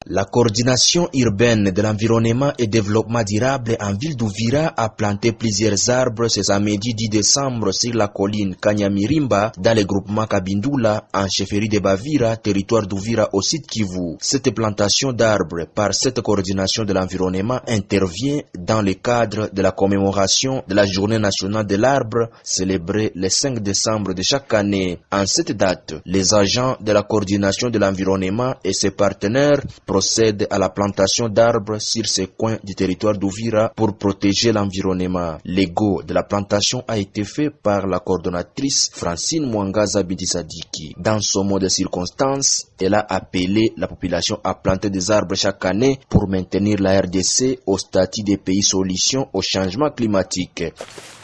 La coordination urbaine de l'environnement et développement durable en ville d'Uvira a planté plusieurs arbres ce samedi 10 décembre sur la colline Kanyamirimba dans le groupement Kabindula en chefferie de Bavira, territoire d'Uvira au site Kivu. Cette plantation d'arbres par cette coordination de l'environnement intervient dans le cadre de la commémoration de la journée nationale de l'arbre célébrée le 5 décembre de chaque année. En cette date, les agents de la coordination de l'environnement et ses partenaires procède à la plantation d'arbres sur ces coins du territoire d'Uvira pour protéger l'environnement. L'ego de la plantation a été fait par la coordonnatrice Francine Mwangaza Bidisadiki. Dans ce mot de circonstance, elle a appelé la population à planter des arbres chaque année pour maintenir la RDC au statut des pays solutions au changement climatique.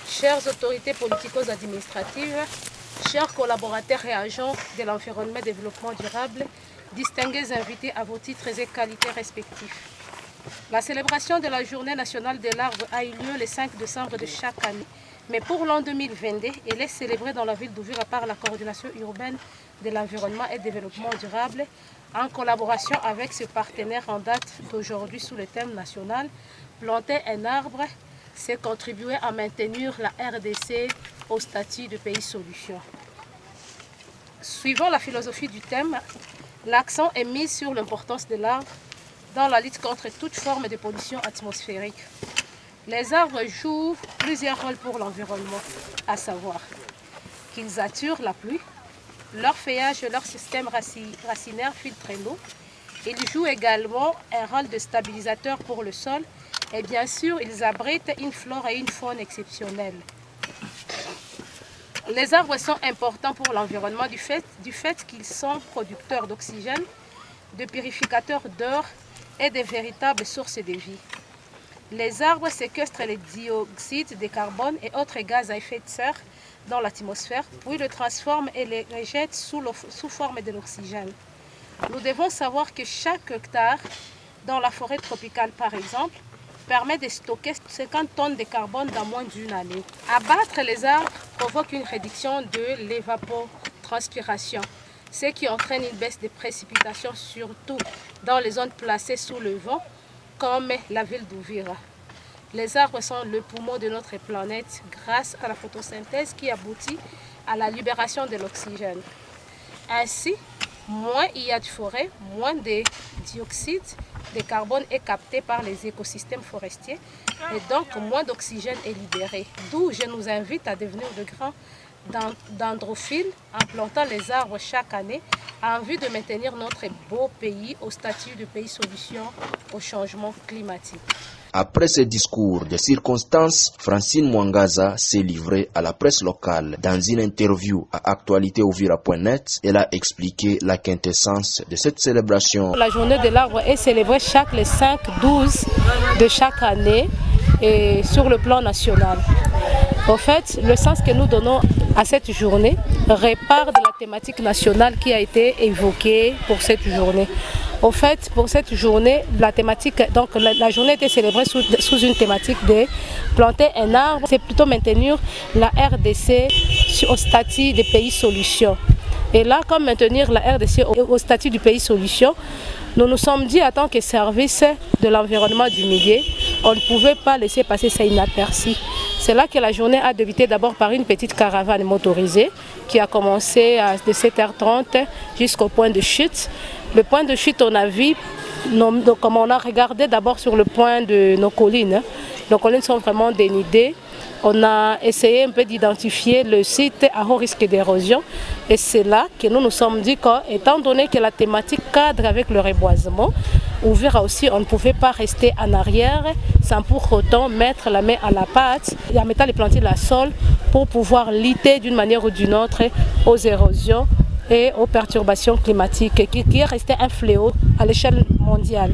Chères autorités politico-administratives, chers collaborateurs et agents de l'environnement et développement durable, distingués invités à vos titres et qualités respectifs. La célébration de la Journée nationale de l'arbre a eu lieu le 5 décembre de chaque année. Mais pour l'an 2022, elle est célébrée dans la ville d'Uvira par la coordination urbaine de l'environnement et développement durable en collaboration avec ses partenaires en date d'aujourd'hui sous le thème national « Planter un arbre », c'est contribuer à maintenir la RDC au statut de pays solution. Suivant la philosophie du thème, l'accent est mis sur l'importance de l'arbre dans la lutte contre toute forme de pollution atmosphérique. Les arbres jouent plusieurs rôles pour l'environnement, à savoir qu'ils attirent la pluie, leur feuillage et leur système racinaire filtrent l'eau. Ils jouent également un rôle de stabilisateur pour le sol et bien sûr, ils abritent une flore et une faune exceptionnelles. Les arbres sont importants pour l'environnement du fait qu'ils sont producteurs d'oxygène, de purificateurs d'air et de véritables sources de vie. Les arbres séquestrent les dioxydes de carbone et autres gaz à effet de serre dans l'atmosphère, puis le transforment et les rejettent sous forme de l'oxygène. Nous devons savoir que chaque hectare, dans la forêt tropicale par exemple, permet de stocker 50 tonnes de carbone dans moins d'une année. Abattre les arbres provoque une réduction de l'évapotranspiration, ce qui entraîne une baisse des précipitations, surtout dans les zones placées sous le vent, comme la ville d'Uvira. Les arbres sont le poumon de notre planète grâce à la photosynthèse qui aboutit à la libération de l'oxygène. Ainsi, moins il y a de forêt, moins de dioxyde de carbone est capté par les écosystèmes forestiers et donc moins d'oxygène est libéré. D'où je nous invite à devenir de grands dendrophiles en plantant les arbres chaque année en vue de maintenir notre beau pays au statut de pays solution au changement climatique. Après ce discours de circonstances, Francine Mwangaza s'est livrée à la presse locale. Dans une interview à actualitéouvira.net, elle a expliqué la quintessence de cette célébration. La journée de l'arbre est célébrée chaque le 5-12 de chaque année et sur le plan national. En fait, le sens que nous donnons à cette journée repart de la thématique nationale qui a été évoquée pour cette journée. Au fait, pour cette journée, la thématique, donc la journée était célébrée sous une thématique de planter un arbre. C'est plutôt maintenir la RDC au statut de pays solution. Et là, comme maintenir la RDC au statut du pays solution, nous nous sommes dit, en tant que service de l'environnement du milieu, on ne pouvait pas laisser passer ça inaperçu. C'est là que la journée a débuté d'abord par une petite caravane motorisée qui a commencé de 7h30 jusqu'au point de chute. Le point de chute, on a vu, comme on a regardé d'abord sur le point de nos collines. Nos collines sont vraiment dénudées. On a essayé un peu d'identifier le site à haut risque d'érosion. Et c'est là que nous nous sommes dit qu'étant donné que la thématique cadre avec le reboisement, Uvira aussi, on ne pouvait pas rester en arrière sans pour autant mettre la main à la pâte et en mettant les plantiers de la sol pour pouvoir lutter d'une manière ou d'une autre aux érosions et aux perturbations climatiques qui est resté un fléau à l'échelle mondiale.